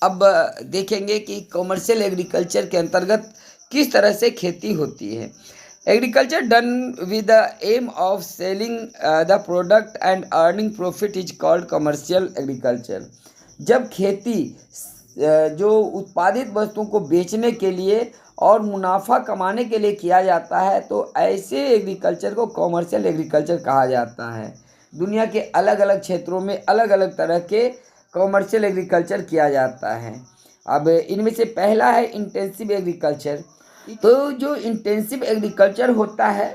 अब देखेंगे कि कॉमर्शियल एग्रीकल्चर के अंतर्गत किस तरह से खेती होती है। Agriculture done with the aim of selling the product and earning profit is called commercial agriculture. जब खेती जो उत्पादित वस्तुओं को बेचने के लिए और मुनाफा कमाने के लिए किया जाता है तो ऐसे एग्रीकल्चर को कॉमर्शियल एग्रीकल्चर कहा जाता है। दुनिया के अलग अलग क्षेत्रों में अलग अलग तरह के कॉमर्शियल एग्रीकल्चर किया जाता है। अब इनमें से पहला है इंटेंसिव एग्रीकल्चर। तो जो इंटेंसिव एग्रीकल्चर होता है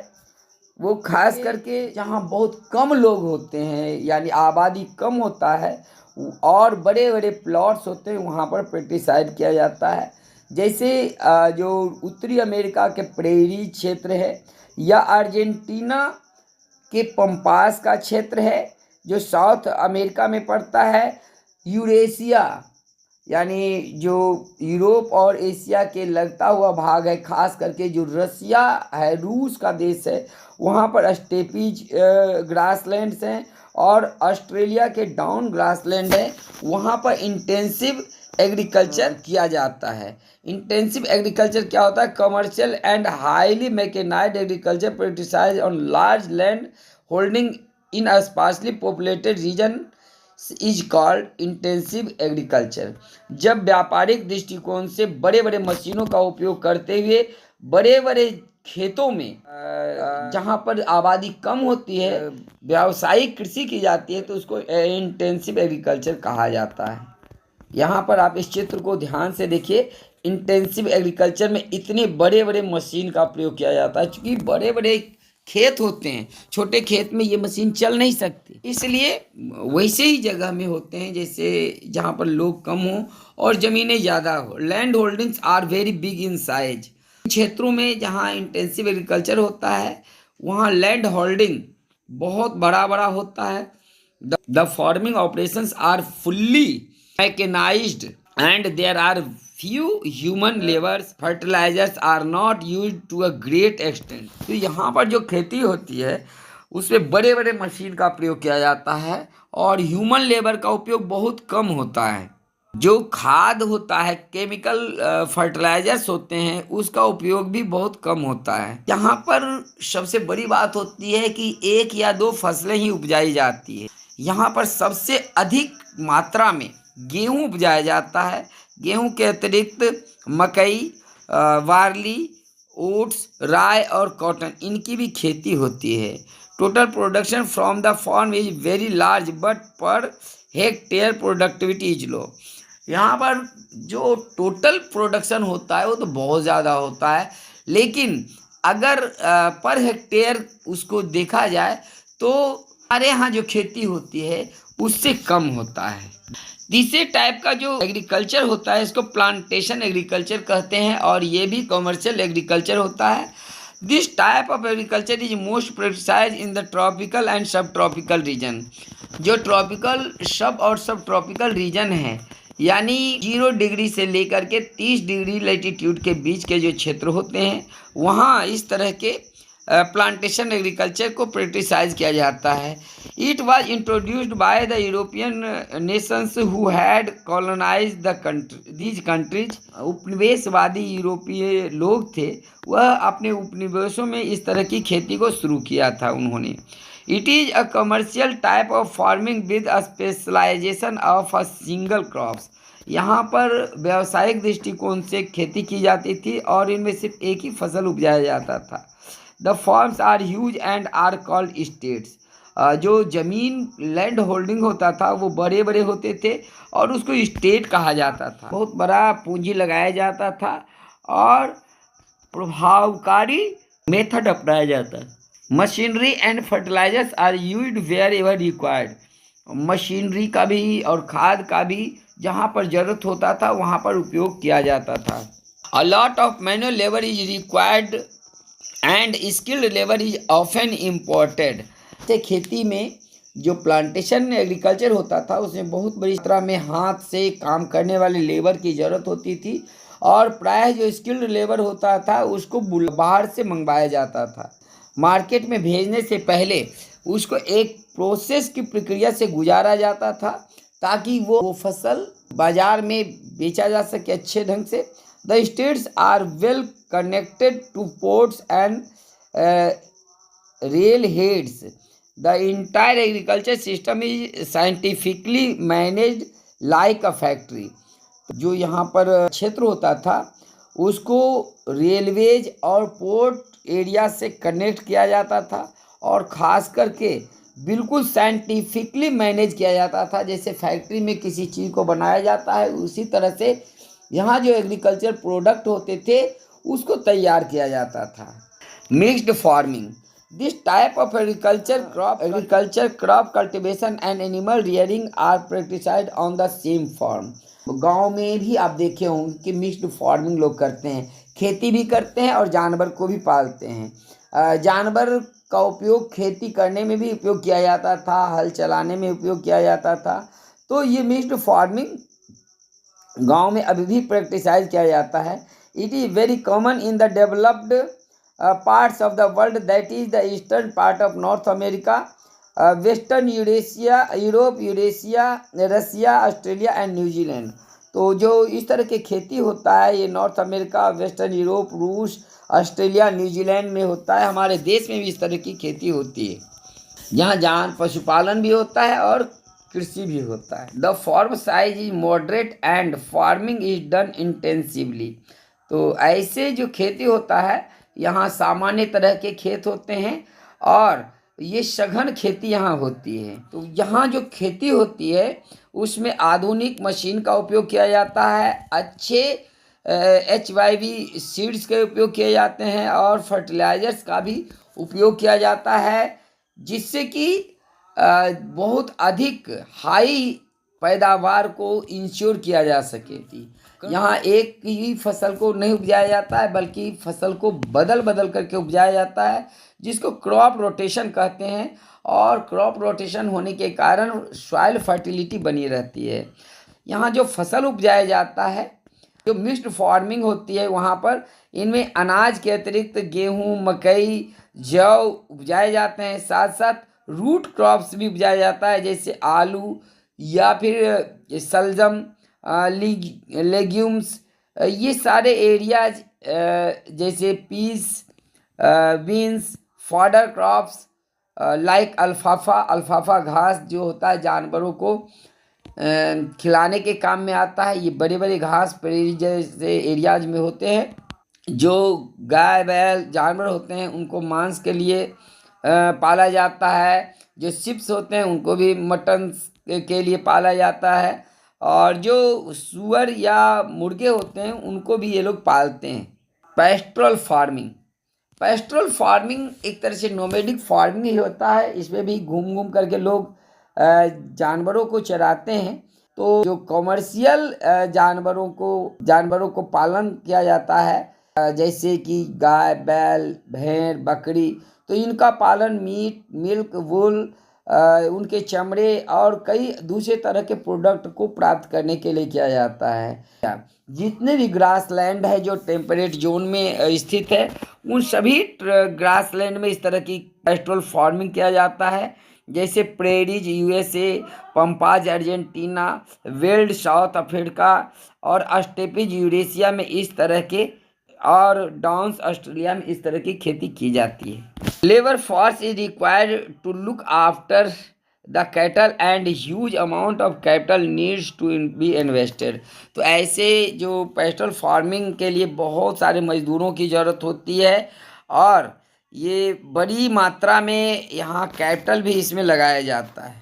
वो खास करके जहाँ बहुत कम लोग होते हैं यानी आबादी कम होता है और बड़े बड़े प्लॉट्स होते हैं वहाँ पर पेस्टिसाइड किया जाता है। जैसे जो उत्तरी अमेरिका के प्रेरी क्षेत्र है या अर्जेंटीना के पंपास का क्षेत्र है जो साउथ अमेरिका में पड़ता है, यूरेशिया यानी जो यूरोप और एशिया के लगता हुआ भाग है, खास करके जो रसिया है, रूस का देश है, वहाँ पर स्टेपीज ग्रासलैंड्स हैं और ऑस्ट्रेलिया के डाउन ग्रासलैंड है, वहाँ पर इंटेंसिव एग्रीकल्चर किया जाता है। इंटेंसिव एग्रीकल्चर क्या होता है? Commercial and highly mechanised agriculture practices on large land holding in a sparsely populated region is called intensive agriculture. जब व्यापारिक दृष्टिकोण से बड़े बड़े मशीनों का उपयोग करते हुए बड़े बड़े खेतों में जहाँ पर आबादी कम होती है व्यावसायिक कृषि की जाती है तो उसको इंटेंसिव एग्रीकल्चर कहा जाता है। यहाँ पर आप इस चित्र को ध्यान से देखिए। इंटेंसिव एग्रीकल्चर में इतने बड़े बड़े मशीन का प्रयोग किया जाता है क्योंकि बड़े बड़े खेत होते हैं, छोटे खेत में ये मशीन चल नहीं सकती, इसलिए वैसे ही जगह में होते हैं जैसे जहाँ पर लोग कम हो और ज़मीनें ज़्यादा हो। Land holdings are very big in size. क्षेत्रों में जहाँ इंटेंसिव एग्रीकल्चर होता है वहाँ लैंड होल्डिंग बहुत बड़ा बड़ा होता है। The farming operations are fully mechanised and there are few human labors, fertilizers are not used to a great extent। तो यहाँ पर जो खेती होती है उसमें बड़े बड़े मशीन का प्रयोग किया जाता है और ह्यूमन लेबर का उपयोग बहुत कम होता है। जो खाद होता है, केमिकल फर्टिलाइजर्स होते हैं, उसका उपयोग भी बहुत कम होता है। यहाँ पर सबसे बड़ी बात होती है कि एक या दो फसलें ही उपजाई जाती है। यहाँ पर सबसे अधिक मात्रा में गेहूँ उपजाया जाता है। गेहूं के अतिरिक्त मकई, बार्ली, ओट्स, राय और कॉटन इनकी भी खेती होती है। Total production from the farm is very large but per hectare productivity is low. यहाँ पर जो टोटल प्रोडक्शन होता है वो तो बहुत ज़्यादा होता है, लेकिन अगर पर हेक्टेयर उसको देखा जाए तो हमारे यहाँ जो खेती होती है उससे कम होता है। तीसरे टाइप का जो एग्रीकल्चर होता है इसको प्लांटेशन एग्रीकल्चर कहते हैं और ये भी कमर्शियल एग्रीकल्चर होता है। This type of agriculture is most practised in the tropical and सब ट्रॉपिकल रीजन। जो ट्रॉपिकल और सब ट्रॉपिकल रीजन है यानी 0 डिग्री से लेकर के 30 डिग्री लैटिट्यूड के बीच के जो क्षेत्र होते हैं वहाँ इस तरह के प्लांटेशन एग्रीकल्चर को प्रैक्टिसाइज किया जाता है। It was introduced by the European nations who had colonised these countries. उपनिवेशवादी यूरोपीय लोग थे, वह अपने उपनिवेशों में इस तरह की खेती को शुरू किया था उन्होंने। It is a commercial type of farming with a specialisation of a single crops. यहाँ पर व्यावसायिक दृष्टिकोण से खेती की जाती थी और इनमें सिर्फ एक ही फसल उपजाया जाता था। The farms are huge and are called states. जो ज़मीन लैंड होल्डिंग होता था वो बड़े बड़े होते थे और उसको स्टेट कहा जाता था। बहुत बड़ा पूंजी लगाया जाता था और प्रभावकारी मेथड अपनाया जाता है। Machinery and fertilisers are used wherever required. Machinery का भी और खाद का भी जहाँ पर ज़रूरत होता था वहाँ पर उपयोग किया जाता था। अ lot of manual labour is required and skilled labour is often imported. से खेती में जो प्लांटेशन एग्रीकल्चर होता था उसमें बहुत बड़ी मात्रा में हाथ से काम करने वाले लेबर की ज़रूरत होती थी और प्रायः जो स्किल्ड लेबर होता था उसको बाहर से मंगवाया जाता था। मार्केट में भेजने से पहले उसको एक प्रोसेस की प्रक्रिया से गुजारा जाता था ताकि वो फसल बाज़ार में बेचा जा सके अच्छे ढंग से। The states are well connected to ports and rail heads. The entire agriculture system is scientifically managed like a factory. जो यहाँ पर क्षेत्र होता था उसको रेलवेज और पोर्ट एरिया से कनेक्ट किया जाता था और ख़ास करके बिल्कुल साइंटिफिकली मैनेज किया जाता था। जैसे फैक्ट्री में किसी चीज़ को बनाया जाता है उसी तरह से यहाँ जो एग्रीकल्चर प्रोडक्ट होते थे उसको तैयार किया जाता था। Mixed farming, this type of agriculture crop cultivation and animal rearing are practised on the same farm. गांव में भी आप देखे होंगे कि मिक्स्ड फार्मिंग लोग करते हैं, खेती भी करते हैं और जानवर को भी पालते हैं। जानवर का उपयोग खेती करने में भी उपयोग किया जाता था, हल चलाने में उपयोग किया जाता था। तो ये मिक्स्ड फार्मिंग गांव में अभी भी प्रैक्टिसाइज किया जाता है। It is very common in the developed parts of the world, that is the eastern part of North America, western Eurasia, Europe, Eurasia, Russia, Australia and New Zealand. तो जो इस तरह के खेती होता है ये नॉर्थ अमेरिका, वेस्टर्न यूरोप, रूस, ऑस्ट्रेलिया, न्यूजीलैंड में होता है। हमारे देश में भी इस तरह की खेती होती है जहाँ पशुपालन भी होता है और कृषि भी होता है। The farm size is moderate and farming is done intensively. तो ऐसे जो खेती होता है यहाँ सामान्य तरह के खेत होते हैं और ये सघन खेती यहाँ होती है। तो यहाँ जो खेती होती है उसमें आधुनिक मशीन का उपयोग किया जाता है, अच्छे HYV सीड्स के उपयोग किए जाते हैं और फर्टिलाइजर्स का भी उपयोग किया जाता है जिससे कि बहुत अधिक हाई पैदावार को इंश्योर किया जा सके थी। यहाँ एक ही फसल को नहीं उपजाया जाता है बल्कि फसल को बदल बदल करके उपजाया जाता है जिसको क्रॉप रोटेशन कहते हैं। और क्रॉप रोटेशन होने के कारण सॉइल फर्टिलिटी बनी रहती है। यहाँ जो फसल उपजाया जाता है, जो मिक्स्ड फार्मिंग होती है वहाँ पर इनमें अनाज के अतिरिक्त गेहूँ, मकई, जौ उपजाए जाते हैं। साथ साथ रूट क्रॉप्स भी उपजाया जाता है जैसे आलू या फिर सलजम, लेग्यूम्स। ये सारे एरियाज जैसे peas, beans, fodder crops like alfalfa घास जो होता है जानवरों को खिलाने के काम में आता है। ये बड़े बड़े घास प्रेरी जैसे एरियाज में होते हैं। जो गाय बैल जानवर होते हैं उनको मांस के लिए पाला जाता है। जो शिप्स होते हैं उनको भी मटन के लिए पाला जाता है और जो सुअर या मुर्गे होते हैं उनको भी ये लोग पालते हैं। पैस्टोरल फार्मिंग एक तरह से नोमैडिक फार्मिंग ही होता है। इसमें भी घूम घूम करके लोग जानवरों को चराते हैं। तो जो कॉमर्शियल जानवरों को पालन किया जाता है जैसे कि गाय, बैल, भेड़, बकरी, तो इनका पालन मीट, मिल्क, वूल, उनके चमड़े और कई दूसरे तरह के प्रोडक्ट को प्राप्त करने के लिए किया जाता है। जितने भी ग्रास लैंड है जो टेम्परेट जोन में स्थित है उन सभी ग्रास लैंड में इस तरह की पैस्टोरल फार्मिंग किया जाता है। जैसे prairies USA, pampas Argentina, veld South Africa और स्टेपीज यूरेशिया में इस तरह के और डाउन्स ऑस्ट्रेलिया में इस तरह की खेती की जाती है। Labour force is required to look after the cattle and huge amount of capital needs to be invested. तो ऐसे जो पैस्टोरल फार्मिंग के लिए बहुत सारे मजदूरों की ज़रूरत होती है और ये बड़ी मात्रा में यहाँ कैपिटल भी इसमें लगाया जाता है।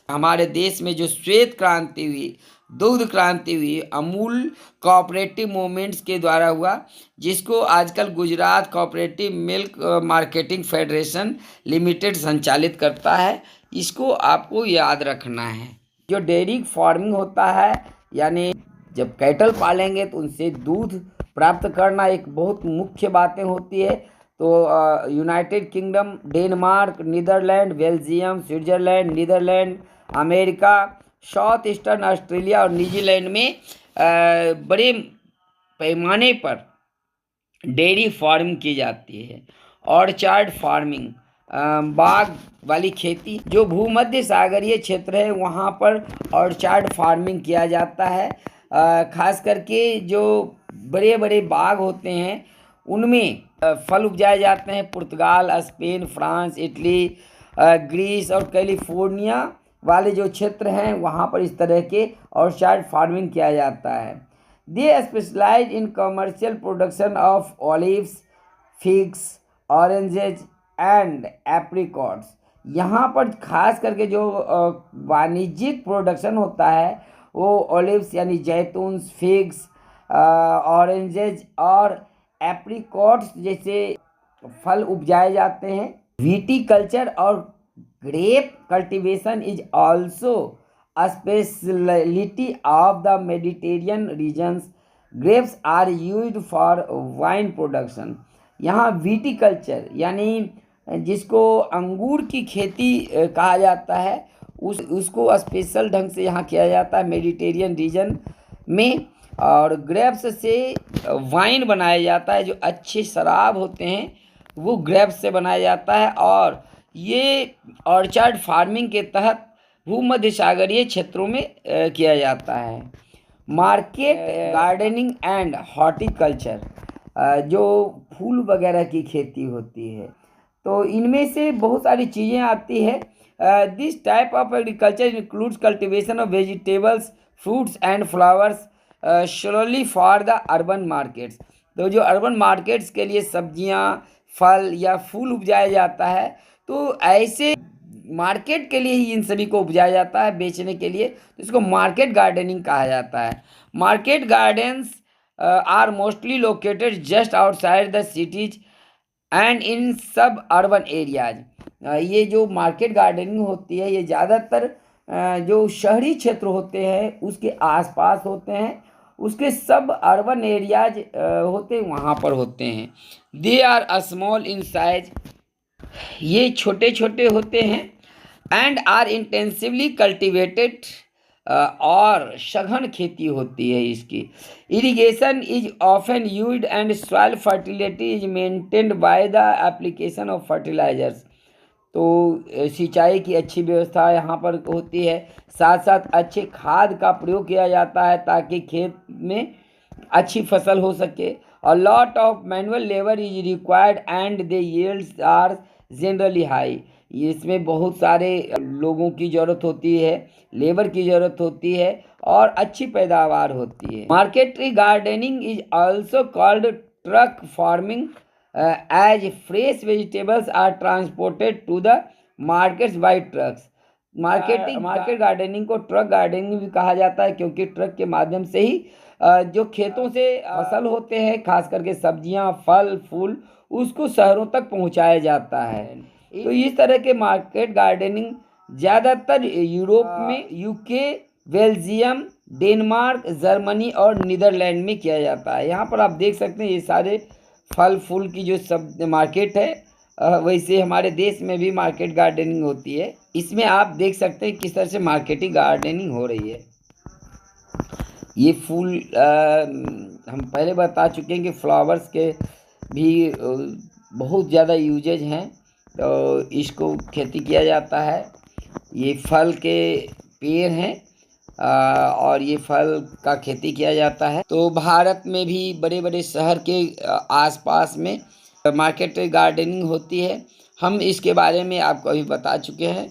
हमारे देश में जो श्वेत क्रांति हुई, दुग्ध क्रांति हुई, अमूल कोऑपरेटिव मूवमेंट्स के द्वारा हुआ, जिसको आजकल Gujarat cooperative milk marketing federation limited संचालित करता है। इसको आपको याद रखना है। जो डेयरी फार्मिंग होता है यानी जब कैटल पालेंगे तो उनसे दूध प्राप्त करना एक बहुत मुख्य बातें होती है। तो United Kingdom, Denmark, Netherland, Belgium, Switzerland, Netherland, America, south eastern Australia और न्यूजीलैंड में बड़े पैमाने पर डेयरी फार्मिंग की जाती है। ऑर्चार्ड फार्मिंग, बाग वाली खेती, जो भूमध्य सागरीय क्षेत्र है वहाँ पर ऑर्चार्ड फार्मिंग किया जाता है। खास करके जो बड़े बड़े बाग होते हैं उनमें फल उपजाए जाते हैं। पुर्तगाल, स्पेन, फ्रांस, इटली, ग्रीस और कैलिफोर्निया वाले जो क्षेत्र हैं वहाँ पर इस तरह के ऑर्चर्ड फार्मिंग किया जाता है। They specialise in commercial production of olives, figs, oranges and apricots. यहाँ पर खास करके जो वाणिज्यिक प्रोडक्शन होता है वो ऑलिव्स यानी जैतून, फिग्स, ऑरेंजेज और एप्रिकॉट्स जैसे फल उपजाए जाते हैं। विटीकल्चर और grape cultivation is also a specialty of the Mediterranean regions. Grapes are used for wine production. यहाँ विटीकल्चर यानी जिसको अंगूर की खेती कहा जाता है उसको स्पेशल ढंग से यहाँ किया जाता है मेडिटेरियन रीजन में। और ग्रेप्स से वाइन बनाया जाता है, जो अच्छे शराब होते हैं वो ग्रेप्स से बनाया जाता है। और ये ऑर्चर्ड फार्मिंग के तहत भूमध्य सागरीय क्षेत्रों में किया जाता है। मार्केट गार्डनिंग एंड हॉर्टिकल्चर, जो फूल वगैरह की खेती होती है, तो इनमें से बहुत सारी चीज़ें आती है। This type of agriculture includes cultivation of vegetables, fruits and flowers solely for the urban markets. तो जो अर्बन मार्केट्स के लिए सब्जियां, फल या फूल उपजाया जाता है, तो ऐसे मार्केट के लिए ही इन सभी को उपजाया जाता है बेचने के लिए, तो इसको मार्केट गार्डनिंग कहा जाता है। Market gardens are mostly located just outside the cities and in suburban areas. ये जो मार्केट गार्डनिंग होती है ये ज़्यादातर जो शहरी क्षेत्र होते हैं उसके आसपास होते हैं, उसके सब अर्बन एरियाज होते हैं वहाँ पर होते हैं। They are small in size, ये छोटे छोटे होते हैं। एंड आर इंटेंसिवली कल्टिवेटेड, और सघन खेती होती है इसकी। Irrigation is often used and soil fertility is maintained by the application of fertilisers. तो सिंचाई की अच्छी व्यवस्था यहाँ पर होती है, साथ साथ अच्छे खाद का प्रयोग किया जाता है ताकि खेत में अच्छी फसल हो सके। A lot of manual labour is required and the yields are generally high. इसमें बहुत सारे लोगों की ज़रूरत होती है, लेबर की ज़रूरत होती है और अच्छी पैदावार होती है। Market gardening is also called truck farming as fresh vegetables are transported to the markets by trucks. Market gardening को ट्रक गार्डनिंग भी कहा जाता है, क्योंकि ट्रक के माध्यम से ही जो खेतों से फसल होते हैं, खास करके सब्जियां, फल, फूल, उसको शहरों तक पहुंचाया जाता है। तो इस तरह के मार्केट गार्डनिंग ज़्यादातर यूरोप में, यूके, बेल्जियम, डेनमार्क, जर्मनी और नीदरलैंड में किया जाता है। यहाँ पर आप देख सकते हैं ये सारे फल फूल की जो सब मार्केट है, वैसे हमारे देश में भी मार्केट गार्डनिंग होती है। इसमें आप देख सकते हैं किस तरह से मार्केटिंग गार्डनिंग हो रही है। ये फूल हम पहले बता चुके हैं कि फ्लावर्स के भी बहुत ज़्यादा यूजेज हैं, तो इसको खेती किया जाता है। ये फल के पेड़ हैं और ये फल का खेती किया जाता है। तो भारत में भी बड़े बड़े शहर के आसपास में मार्केट गार्डनिंग होती है। हम इसके बारे में आपको अभी बता चुके हैं।